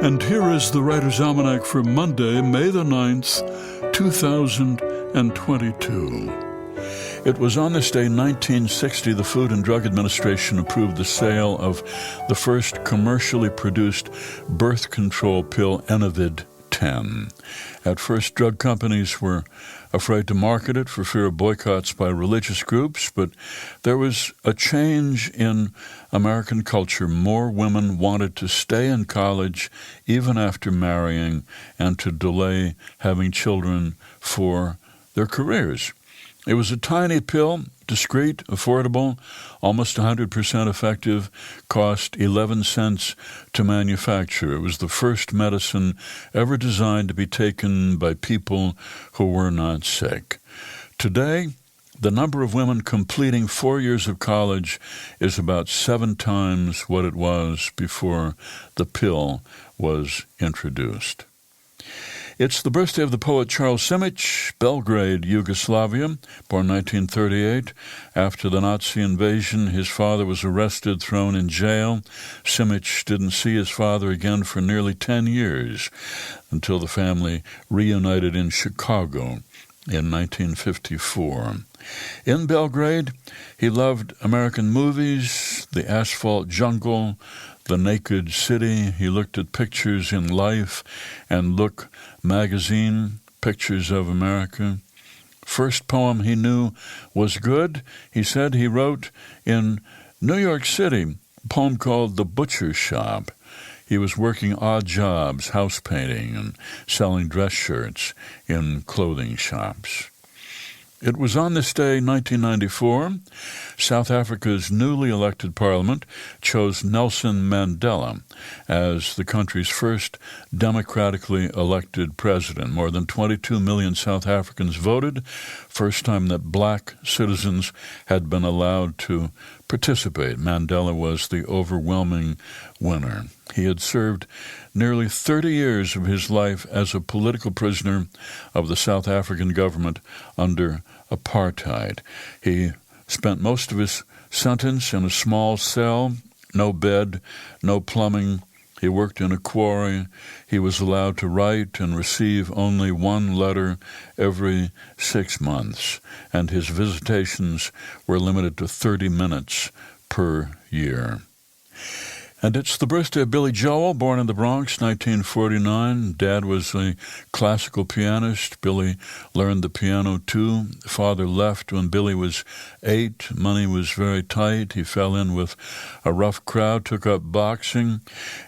And here is the Writer's Almanac for Monday, May the 9th, 2022. It was on this day, 1960, the Food and Drug Administration approved the sale of the first commercially produced birth control pill, Enovid 10. At first, drug companies were afraid to market it for fear of boycotts by religious groups, but there was a change in American culture. More women wanted to stay in college even after marrying and to delay having children for their careers. It was a tiny pill, discreet, affordable, almost 100% effective, cost 11 cents to manufacture. It was the first medicine ever designed to be taken by people who were not sick. Today, the number of women completing 4 years of college is about 7 times what it was before the pill was introduced. It's the birthday of the poet Charles Simic, Belgrade, Yugoslavia, born 1938. After the Nazi invasion, his father was arrested, thrown in jail. Simic didn't see his father again for nearly 10 years until the family reunited in Chicago in 1954. In Belgrade, he loved American movies, the asphalt jungle, the naked city. He looked at pictures in Life and Look magazine, pictures of America. First poem he knew was good. He said he wrote in New York City a poem called The Butcher Shop. He was working odd jobs, house painting and selling dress shirts in clothing shops. It was on this day, 1994, South Africa's newly elected parliament chose Nelson Mandela as the country's first democratically elected president. More than 22 million South Africans voted, first time that black citizens had been allowed to participate. Mandela was the overwhelming winner. He had served nearly 30 years of his life as a political prisoner of the South African government under apartheid. He spent most of his sentence in a small cell, no bed, no plumbing. He worked in a quarry. He was allowed to write and receive only one letter every 6 months, and his visitations were limited to 30 minutes per year. And it's the birthday of Billy Joel, born in the Bronx, 1949. Dad was a classical pianist. Billy learned the piano too. Father left when Billy was 8. Money was very tight. He fell in with a rough crowd, took up boxing,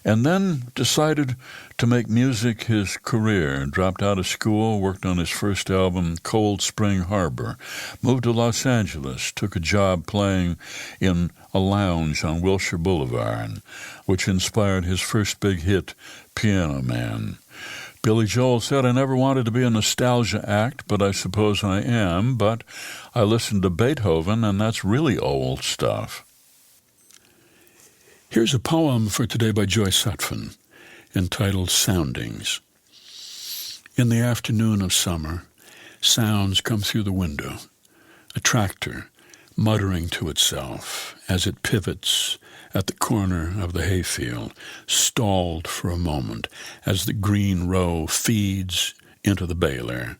and then decided to make music his career. Dropped out of school, worked on his first album, Cold Spring Harbor. Moved to Los Angeles, took a job playing in a lounge on Wilshire Boulevard, which inspired his first big hit, Piano Man. Billy Joel said, "I never wanted to be a nostalgia act, but I suppose I am. But I listened to Beethoven, and that's really old stuff." Here's a poem for today by Joyce Sutphin, entitled Soundings. In the afternoon of summer, sounds come through the window. A tractor muttering to itself as it pivots at the corner of the hayfield, stalled for a moment as the green row feeds into the baler.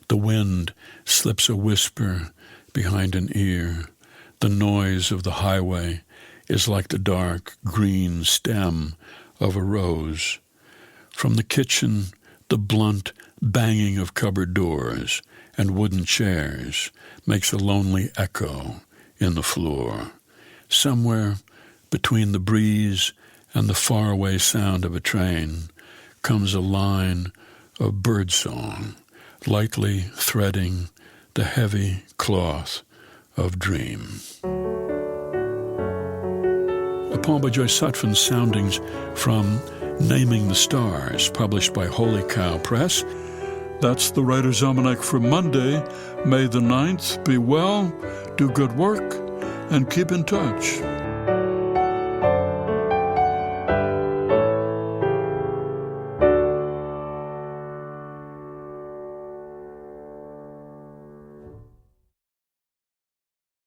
The wind slips a whisper behind an ear. The noise of the highway is like the dark green stem of a rose. From the kitchen, the blunt banging of cupboard doors and wooden chairs makes a lonely echo in the floor. Somewhere between the breeze and the faraway sound of a train comes a line of birdsong, lightly threading the heavy cloth of dream. A poem by Joyce Sutphin, Soundings, from Naming the Stars, published by Holy Cow Press. That's the Writer's Almanac for Monday, May the 9th. Be well, do good work, and keep in touch.